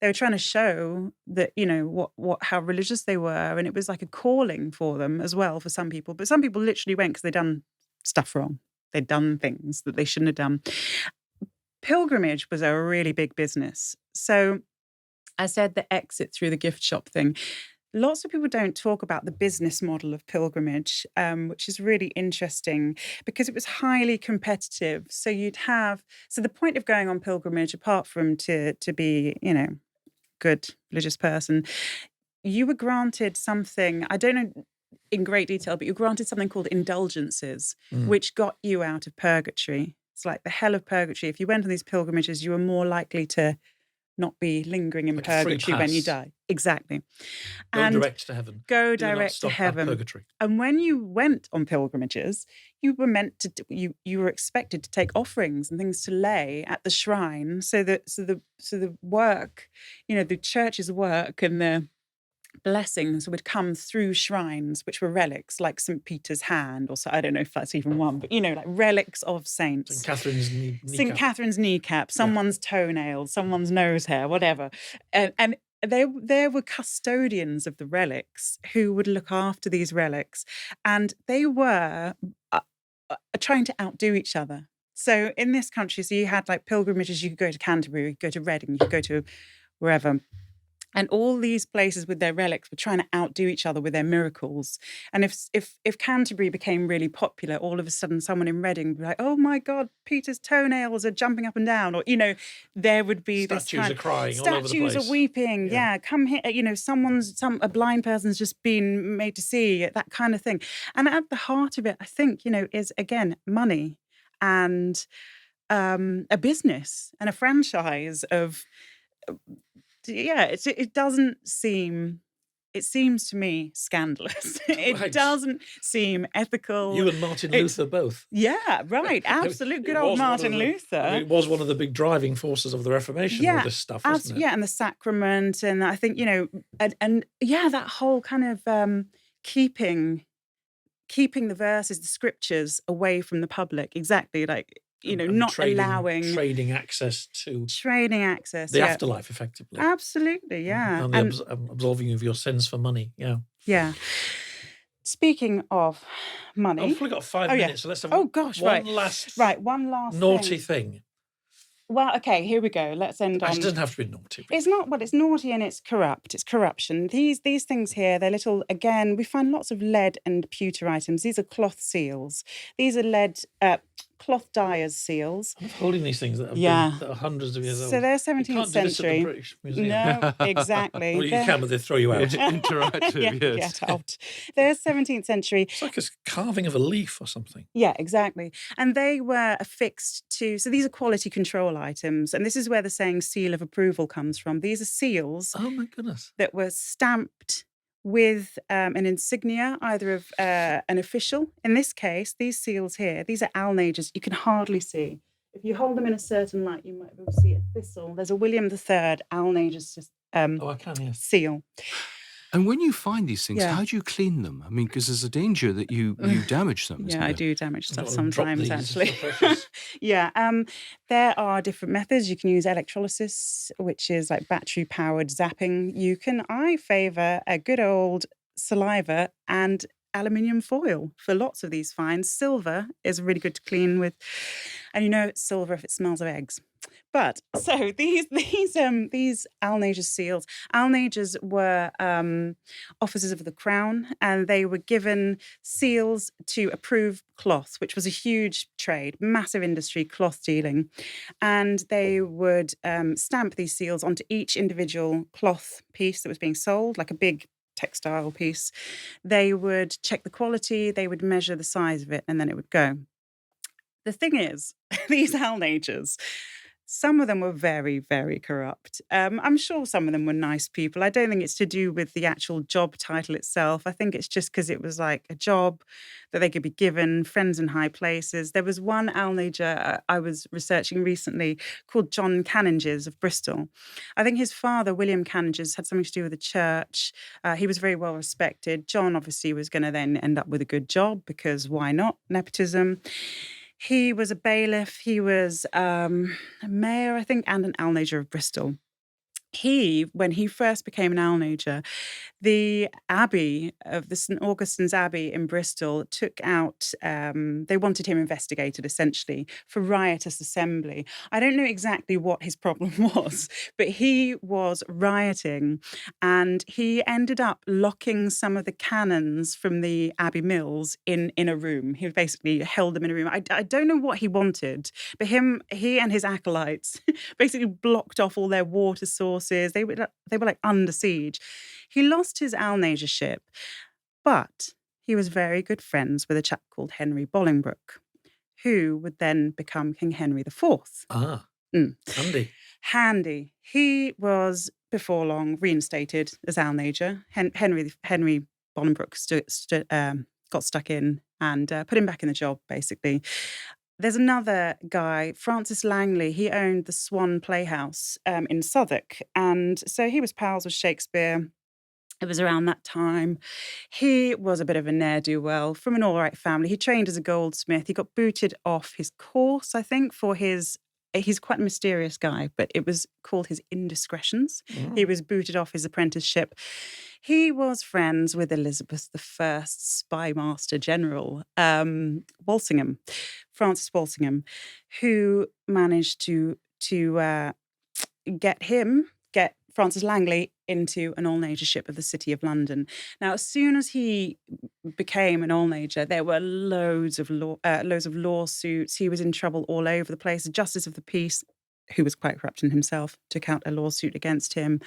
They were trying to show that, you know, how religious they were. And it was like a calling for them as well for some people. But some people literally went because they'd done stuff wrong. They'd done things that they shouldn't have done. Pilgrimage was a really big business. So I said the exit through the gift shop thing. Lots of people don't talk about the business model of pilgrimage, which is really interesting because it was highly competitive. So the point of going on pilgrimage, apart from to be, you know, good religious person, you were granted something, I don't know in great detail, but you're granted something called indulgences, which got you out of purgatory. It's like the hell of purgatory. If you went on these pilgrimages, you were more likely to not be lingering in purgatory when you die. Exactly. Go direct to heaven. Go direct to heaven. Purgatory. And when you went on pilgrimages, you were you were expected to take offerings and things to lay at the shrine, so the work, you know, the church's work and the blessings would come through shrines, which were relics like St. Peter's hand, or so I don't know if that's even one, but you know, like relics of saints. St. Catherine's kneecap, someone's toenail, someone's nose hair, whatever. And there were custodians of the relics who would look after these relics, and they were trying to outdo each other. So in this country, so you had like pilgrimages, you could go to Canterbury, you could go to Reading, you could go to wherever. And all these places with their relics were trying to outdo each other with their miracles. And if Canterbury became really popular, all of a sudden someone in Reading would be like, oh my God, Peter's toenails are jumping up and down. Or, you know, there would be statues are crying all over the place. Statues are weeping. Yeah, come here. You know, a blind person's just been made to see, that kind of thing. And at the heart of it, I think, you know, is again, money and a business and a franchise of... it doesn't seem... It seems to me scandalous. It doesn't seem ethical. You and Martin Luther both. Yeah, right. Absolute good old Martin Luther. It was one of the big driving forces of the Reformation, all this stuff, wasn't it? Yeah, and the sacrament. And I think, you know, and that whole kind of keeping the verses, the scriptures away from the public. Exactly, like... You know, not allowing... Trading access to... the afterlife, effectively. Absolutely, yeah. And the absolving you of your sins for money, yeah. Yeah. Speaking of money... We've only got 5 minutes, so let's have one last naughty thing. Well, okay, here we go. Let's end on... It doesn't have to be naughty. It's not, but it's naughty and it's corrupt. It's corruption. These things here, they're little... Again, we find lots of lead and pewter items. These are cloth seals. These are cloth dyers' seals. I'm holding these things that that are hundreds of years old. So they're 17th you can't century. Do this at the British Museum. No, exactly. Well, you can, but they throw you out. Interactive, yes. Get out. They're 17th century. It's like a carving of a leaf or something. Yeah, exactly. And they were affixed to, so these are quality control items. And this is where the saying seal of approval comes from. These are seals. Oh, my goodness. That were stamped with an insignia, either of an official. In this case, these seals here, these are alnagers. You can hardly see. If you hold them in a certain light, you might be able to see a thistle. There's a William III alnagers I can, yes. seal. And when you find these things, how do you clean them? I mean, because there's a danger that you damage them. Yeah, I do damage stuff sometimes, actually. Yeah. There are different methods. You can use electrolysis, which is like battery-powered zapping. I favour a good old saliva and aluminium foil for lots of these finds. Silver is really good to clean with, and it's silver if it smells of eggs. But so these alnager seals. Alnagers were officers of the crown, and they were given seals to approve cloth, which was a huge trade, massive industry, cloth dealing. And they would stamp these seals onto each individual cloth piece that was being sold, like a big textile piece. They would check the quality, they would measure the size of it, and then it would go. The thing is, these alnagers, some of them were very, very corrupt. I'm sure some of them were nice people. I don't think it's to do with the actual job title itself. I think it's just because it was like a job that they could be given, friends in high places. There was one alnager I was researching recently called John Caningers of Bristol. I think his father, William Caningers, had something to do with the church. He was very well respected. John obviously was going to then end up with a good job because why not? Nepotism. He was a bailiff, he was a mayor, I think, and an alnager of Bristol. When he first became an alnager, the abbey of the St Augustine's Abbey in Bristol took out, they wanted him investigated essentially for riotous assembly. I don't know exactly what his problem was, but he was rioting and he ended up locking some of the canons from the Abbey Mills in a room. He basically held them in a room. I don't know what he wanted, but he and his acolytes basically blocked off all their water sources. They were like under siege. He lost his alnagership, but he was very good friends with a chap called Henry Bolingbroke, who would then become King Henry IV. Handy. He was before long reinstated as alnager. Henry Bolingbroke got stuck in and put him back in the job, basically. There's another guy, Francis Langley. He owned the Swan Playhouse in Southwark. And so he was pals with Shakespeare. It was around that time. He was a bit of a ne'er-do-well from an all right family. He trained as a goldsmith. He got booted off his course, I think, for his... He's quite a mysterious guy, but it was called his indiscretions. He was booted off his apprenticeship. He was friends with Elizabeth I's spy master general, Walsingham, Francis Walsingham, who managed to get Francis Langley into an alnagership of the City of London. Now, as soon as he became an alnager, there were loads of lawsuits. He was in trouble all over the place. The Justice of the Peace, who was quite corrupt in himself, took out a lawsuit against him.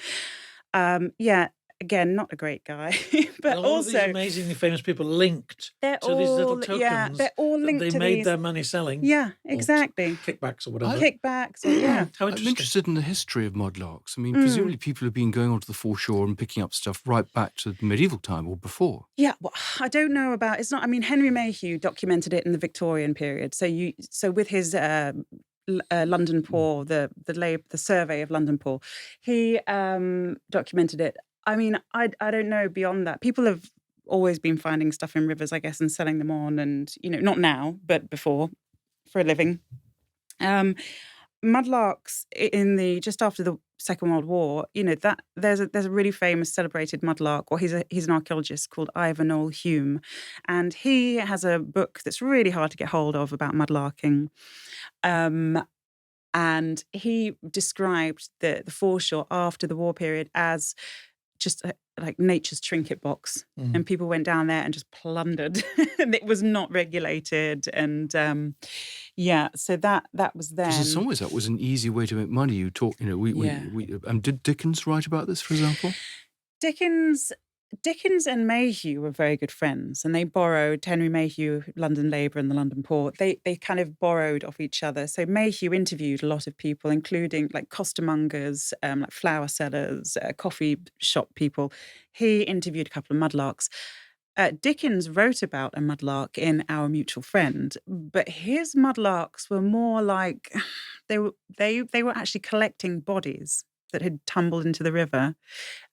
Again, not a great guy, but and all also of these amazingly famous people linked to these little tokens. Yeah, they're all linked they to made these. their money selling. Yeah, exactly. Kickbacks or whatever. Kickbacks. Yeah. How I'm interested in the history of mudlarks. I mean, presumably people have been going onto the foreshore and picking up stuff right back to medieval time or before. Yeah, well, I don't know about. It's not. I mean, Henry Mayhew documented it in the Victorian period. So with his London Poor, the survey of London Poor, he documented it. I mean, I don't know beyond that. People have always been finding stuff in rivers, I guess, and selling them on, and not now, but before, for a living. Mudlarks just after the Second World War, that there's a really famous, celebrated mudlark, or he's an archaeologist called Ivor Noel Hume, and he has a book that's really hard to get hold of about mudlarking. And he described the foreshore after the war period as just like nature's trinket box, and people went down there and just plundered, and it was not regulated, and so that was then. Because in some ways that was an easy way to make money. You talk, did Dickens write about this, for example? Dickens and Mayhew were very good friends, and they borrowed Henry Mayhew, London Labour and the London Port. They kind of borrowed off each other. So Mayhew interviewed a lot of people, including like costermongers, like flower sellers, coffee shop people. He interviewed a couple of mudlarks. Dickens wrote about a mudlark in Our Mutual Friend, but his mudlarks were more like they were actually collecting bodies that had tumbled into the river,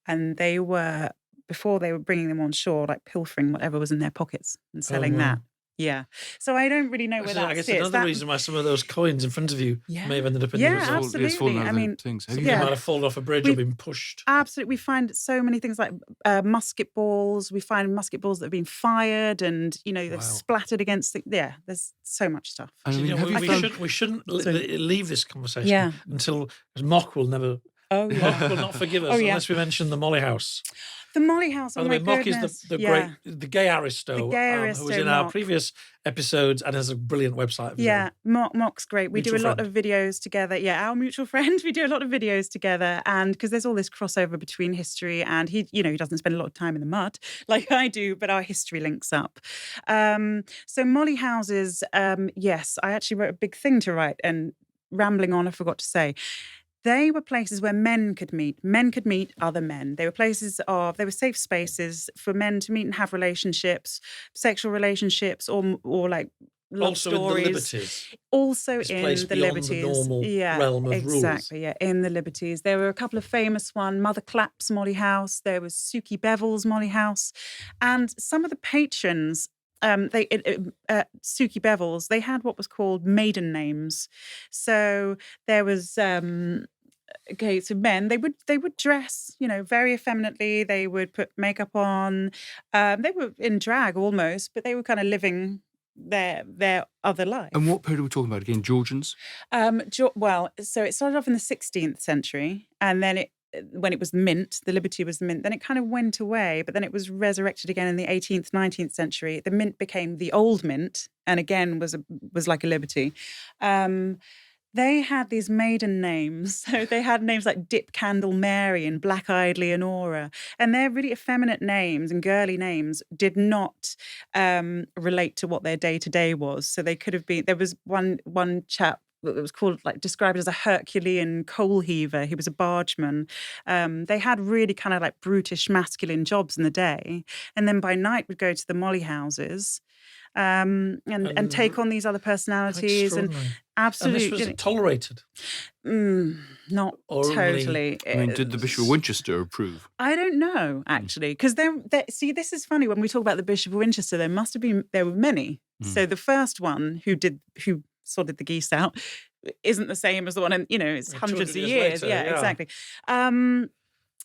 and they were, before they were bringing them on shore, like pilfering whatever was in their pockets and selling that. Yeah. So I don't really know where that sits. I guess another reason why some of those coins in front of you may have ended up in the river. Absolutely. It's fallen out of things. They might have fallen off a bridge or been pushed. Absolutely. We find so many things like musket balls. We find musket balls that have been fired and, they're splattered against there's so much stuff. We shouldn't leave this conversation until Mock will never... Mock will not forgive us unless we mention the Molly House. The Molly House. By the way, Mock is the gay aristo, who was in our previous episodes and has a brilliant website. Mock's great. We do a lot of videos together. Yeah, Our Mutual Friend. We do a lot of videos together, and because there's all this crossover between history, and he doesn't spend a lot of time in the mud like I do, but our history links up. So Molly houses. Yes, I actually wrote a big thing to write, and rambling on, I forgot to say. They were places where men could meet. Men could meet other men. They were safe spaces for men to meet and have relationships, sexual relationships, or like love stories. Also in the Liberties. The normal realm of rules. Exactly, in the Liberties. There were a couple of famous ones, Mother Clapp's Molly House, there was Suki Bevel's Molly House, and some of the patrons... Suki Bevel's, they had what was called maiden names. So there was so men, they would dress, very effeminately. They would put makeup on. They were in drag almost, but they were kind of living their other life. And what period are we talking about again? Georgians? So it started off in the 16th century, and then when it was the mint, the Liberty was the mint, then it kind of went away, but then it was resurrected again in the 18th, 19th century. The mint became the old mint, and again was like a Liberty. They had these maiden names. So they had names like Dip Candle Mary and Black-Eyed Leonora. And their really effeminate names and girly names did not relate to what their day-to-day was. So they could have been... There was one chap, it was called, described as a Herculean coal heaver. He was a bargeman. They had really kind of like brutish masculine jobs in the day. And then by night would go to the Molly houses and take on these other personalities. And absolutely. And this was tolerated? Not totally. Did the Bishop of Winchester approve? I don't know, actually. Because see, this is funny. When we talk about the Bishop of Winchester, there were many. So the first one who sorted the geese out isn't the same as the one in, it's hundreds of years. Later, exactly.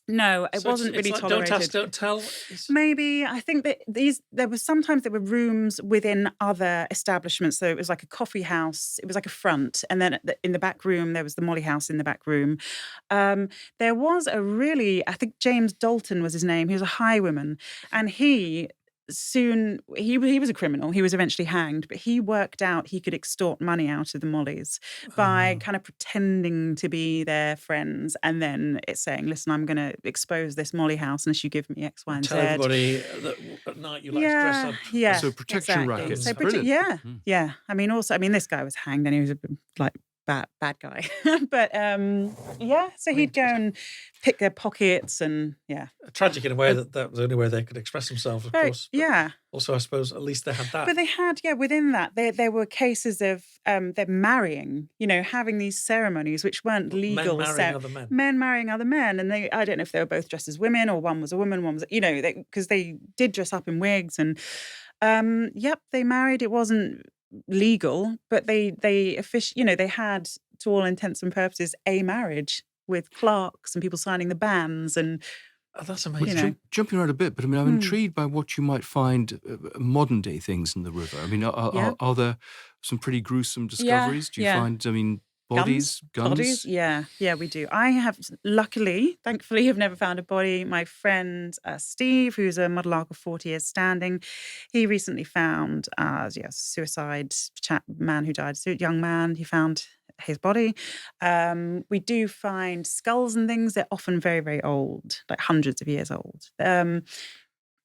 No, it wasn't really tolerated. Don't ask, don't tell. Maybe. I think that there were rooms within other establishments. So it was like a coffee house. It was like a front. And then in the back room, there was the Molly House in the back room. There was I think James Dalton was his name. He was a highwayman. And he was a criminal. He was eventually hanged, but he worked out he could extort money out of the Mollys by kind of pretending to be their friends, and then it's saying, listen, I'm going to expose this Molly house unless you give me X, Y, and Z. Tell everybody that at night you like to dress up. Yeah, so protection rackets. So yeah. I mean, this guy was hanged and he was bad guy. But so he'd go and pick their pockets and Tragic in a way that was the only way they could express themselves, of course. Yeah. Also, I suppose at least they had that. But they had, within that, there were cases of them marrying, having these ceremonies which weren't legal. Men marrying other men. Men marrying other men. And I don't know if they were both dressed as women or one was a woman, one was, because they did dress up in wigs and, they married. It wasn't legal, but they had, to all intents and purposes, a marriage with clerks and people signing the banns and. Oh, that's amazing. Jumping around a bit, but I'm intrigued by what you might find modern day things in the river. Are there some pretty gruesome discoveries? Do you find? Bodies, guns? Yeah, we do. I have, thankfully, have never found a body. My friend Steve, who's a mudlark of 40 years standing, he recently found suicide man who died, young man. He found his body. We do find skulls and things. They're often very, very old, like hundreds of years old.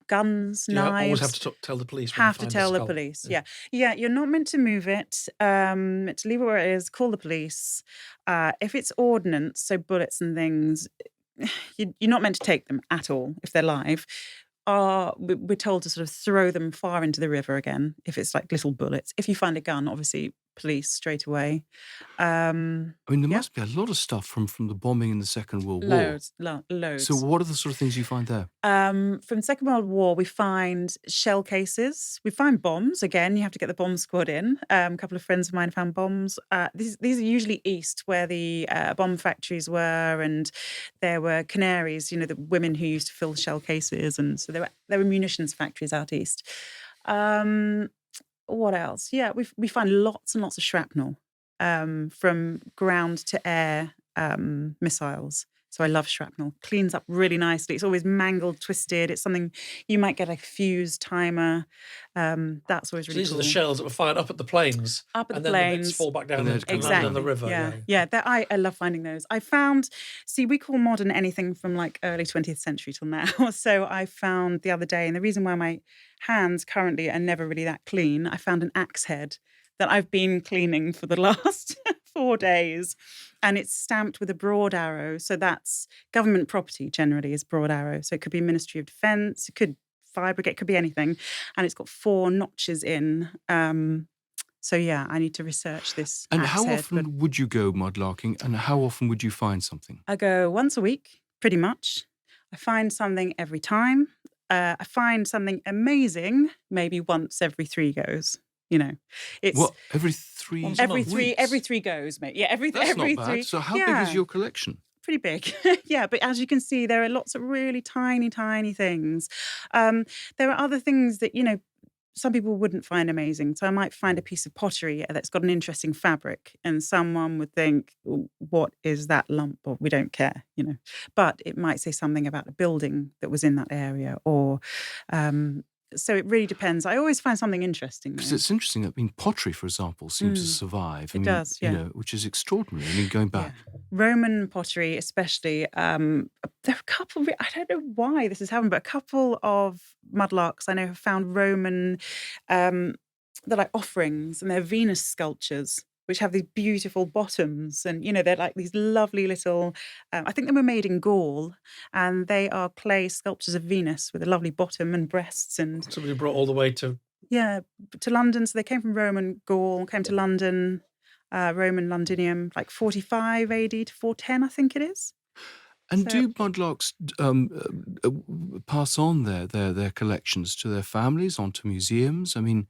Guns, knives. Always have to tell the police. Have to tell the police. Yeah. You're not meant to move it. To leave it where it is. Call the police. If it's ordnance, so bullets and things, you're not meant to take them at all if they're live. We're told to sort of throw them far into the river again if it's like little bullets. If you find a gun, obviously police straight away. I mean, there must be a lot of stuff from the bombing in the Second World War. Loads. So what are the sort of things you find there? From the Second World War, we find shell cases. We find bombs. Again, you have to get the bomb squad in. A couple of friends of mine found bombs. These are usually east, where the bomb factories were, and there were canaries, the women who used to fill the shell cases. And so there were munitions factories out east. What else? Yeah, we find lots and lots of shrapnel from ground to air missiles. So I love shrapnel. Cleans up really nicely. It's always mangled, twisted. It's something you might get a fuse timer. That's always really These cool. are the shells that were fired up at the planes. Up at and the then planes. the bits fall back down and exactly. in the river. Yeah. I love finding those. I found, we call modern anything from like early 20th century till now. So I found the other day, and the reason why my hands currently are never really that clean, I found an axe head that I've been cleaning for the last 4 days. And it's stamped with a broad arrow. So that's government property generally is broad arrow. So it could be Ministry of Defence, it could fire brigade, it could be anything. And it's got 4 notches in. So yeah, I need to research this. And how often would you go mudlarking, and how often would you find something? I go once a week, pretty much. I find something every time. I find something amazing maybe once every 3 goes. It's what, every 3 every 3 goes, mate. Yeah, That's every not bad. 3. So how big is your collection? Pretty big. Yeah, but as you can see, there are lots of really tiny, tiny things. There are other things that, some people wouldn't find amazing. So I might find a piece of pottery that's got an interesting fabric, and someone would think, what is that lump? Or we don't care, But it might say something about a building that was in that area, or so it really depends. I always find something interesting. Because it's interesting. I mean, pottery, for example, seems to survive. It does, yeah. Which is extraordinary. I mean, going back. Yeah. Roman pottery, especially, there are a couple, I don't know why this has happened, but a couple of mudlarks I know have found Roman, they're like offerings, and they're Venus sculptures, which have these beautiful bottoms. And, they're like these lovely little, I think they were made in Gaul, and they are clay sculptures of Venus with a lovely bottom and breasts. And somebody brought all the way to... Yeah, to London. So they came from Roman Gaul, came to London, Roman Londinium, like 45 AD to 410, I think it is. And do mudlarks pass on their collections to their families, onto museums? I mean...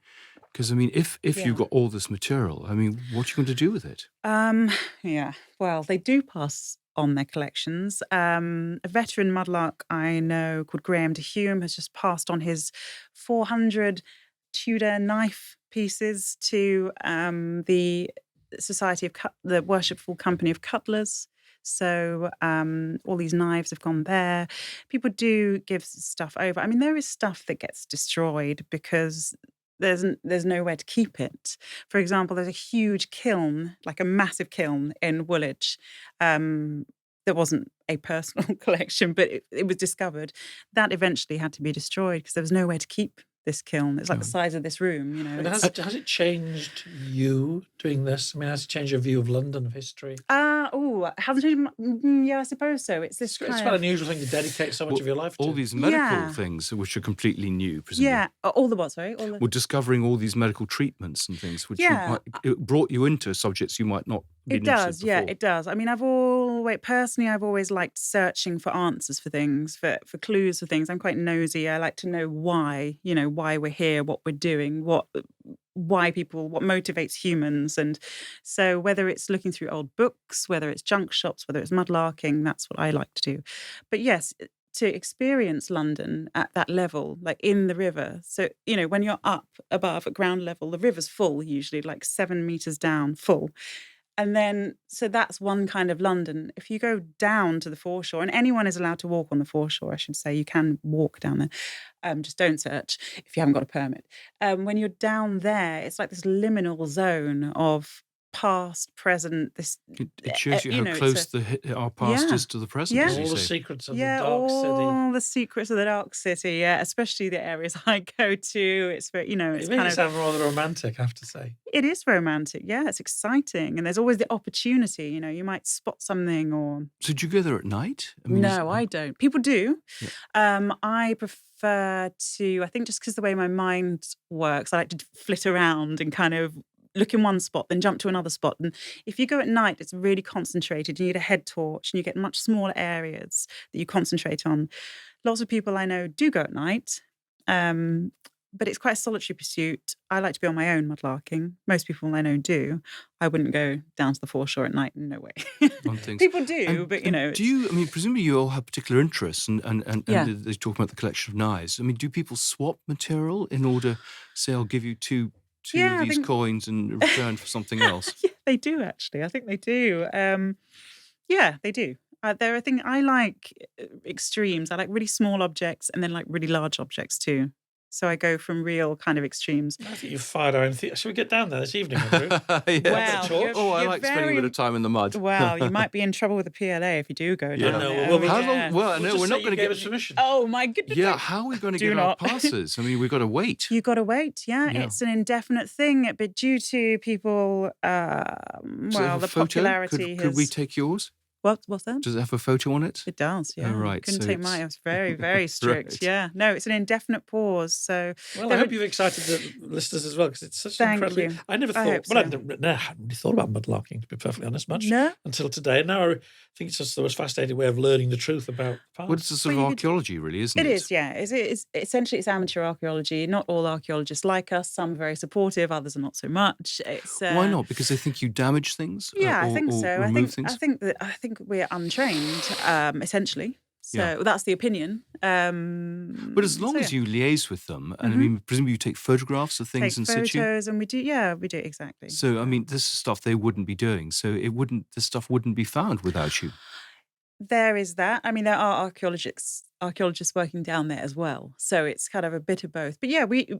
Because, if you've got all this material, what are you going to do with it? Yeah, well, they do pass on their collections. A veteran mudlark I know called Graham de Hume has just passed on his 400 Tudor knife pieces to the Society of the Worshipful Company of Cutlers. So all these knives have gone there. People do give stuff over. There is stuff that gets destroyed because there's nowhere to keep it. For example, there's a huge kiln, like a massive kiln in Woolwich. There wasn't a personal collection, but it was discovered. That eventually had to be destroyed because there was nowhere to keep this kiln. It's like the size of this room, And has it changed you doing this? Has it changed your view of London, of history? Hasn't changed. Yeah, I suppose so. It's quite an unusual thing to dedicate so much of your life to. All these medical things, which are completely new, presumably. Yeah, all the what? Sorry, We're discovering all these medical treatments and things, which it brought you into subjects you might not. It does, yeah, it does. I've always liked searching for answers for things, for clues for things. I'm quite nosy. I like to know why, why we're here, what we're doing, what motivates humans. And so whether it's looking through old books, whether it's junk shops, whether it's mudlarking, that's what I like to do. But yes, to experience London at that level, like in the river. So, when you're up above at ground level, the river's full, usually like 7 meters down, full. And then, so that's one kind of London. If you go down to the foreshore, and anyone is allowed to walk on the foreshore, I should say, you can walk down there. Just don't search if you haven't got a permit. When you're down there, it's like this liminal zone of past, present. This it shows you how close our past is to the present. Yeah. As you all the say. secrets of the dark city. all the secrets of the dark city. Yeah, especially the areas I go to. It's very, it's It makes it sound rather romantic, I have to say. It is romantic. Yeah, it's exciting, and there's always the opportunity. You might spot something or. So do you go there at night? I mean, No, I don't. People do. Yeah. I prefer to. I think just because the way my mind works, I like to flit around and kind of look in one spot, then jump to another spot. And if you go at night, it's really concentrated. You need a head torch, and you get much smaller areas that you concentrate on. Lots of people I know do go at night, but it's quite a solitary pursuit. I like to be on my own mudlarking. Most people I know do. I wouldn't go down to the foreshore at night. No way. People do, but do you? I mean, presumably you all have particular interests, and they talk about the collection of knives. I mean, do people swap material in order? Say, I'll give you two of these coins in return for something else. Yeah, they do actually. I think they do. Yeah, they do. I like extremes. I like really small objects and then like really large objects too. So I go from real kind of extremes. I think you've fired our own theatre. Shall we get down there this evening, Andrew? Wow. I like spending a bit of time in the mud. Wow, you might be in trouble with the PLA if you do go down there. We're not going to give us permission. Oh my goodness. Yeah, how are we going to get our passes? I mean, we've got to wait. You've got to wait, yeah. It's an indefinite thing, but due to people, the popularity Could we take yours? What's that? Does it have a photo on it? It does, yeah. Oh, right. Couldn't take mine. It's very, very strict. Right. Yeah. No, it's an indefinite pause. So. Well, I hope you've excited the listeners as well, because it's such an incredibly. I never thought. I hadn't really thought about mudlarking, to be perfectly honest, much until today. And now I think it's just the most fascinating way of learning the truth about the past. Well, it's a sort of archaeology, really, isn't it? It is, yeah. It's essentially it's amateur archaeology. Not all archaeologists like us. Some are very supportive, others are not so much. It's why not? Because they think you damage things. Yeah, I think so. Things? I think we're untrained, essentially. So that's the opinion. But as long as you liaise with them, and I mean, presumably you take photographs of things in situ. Take photos, and we do exactly. So I mean, this is stuff they wouldn't be doing. So this stuff wouldn't be found without you. There is that. I mean, there are archaeologists working down there as well. So it's kind of a bit of both. But yeah, we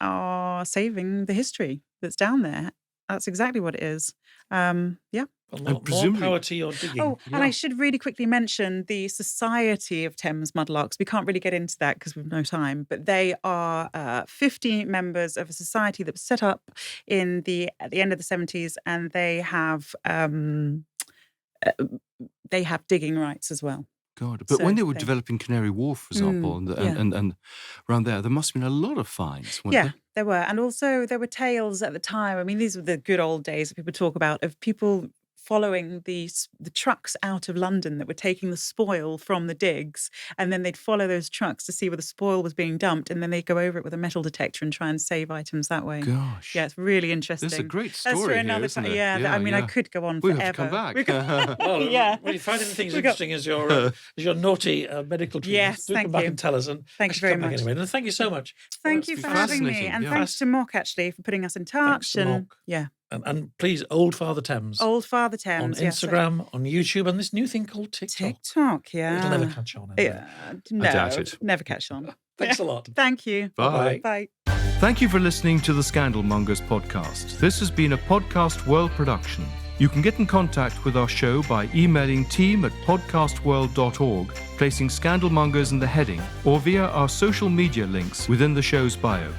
are saving the history that's down there. That's exactly what it is. More power to your digging. Oh, and I should really quickly mention the Society of Thames Mudlarks. We can't really get into that because we've no time, but they are 50 members of a society that was set up at the end of the 70s, and they have digging rights as well. God, but when they were developing Canary Wharf, for example, and around there must have been a lot of finds, weren't there? There were. And also there were tales at the time. I mean, these were the good old days that people talk about, of people following the trucks out of London that were taking the spoil from the digs, and then they'd follow those trucks to see where the spoil was being dumped, and then they'd go over it with a metal detector and try and save items that way. Gosh. Yeah, it's really interesting. This is a great story. That's for another time. Yeah, I mean, I could go on forever. We have to come back. When you find anything as interesting as your naughty medical treatment, yes, do come back and tell us. And thank you very much. Anyway. And thank you so much. Thank you for having me. And thanks to Mock, actually, for putting us in touch. And please, Old Father Thames. Old Father Thames. On Instagram, on YouTube, and this new thing called TikTok. TikTok, yeah. It'll never catch on. No, I doubt it. Never catch on. Thanks a lot. Thank you. Bye. Bye. Thank you for listening to the Scandal Mongers podcast. This has been a Podcast World production. You can get in contact with our show by emailing team@podcastworld.org, placing Scandal Mongers in the heading, or via our social media links within the show's bio.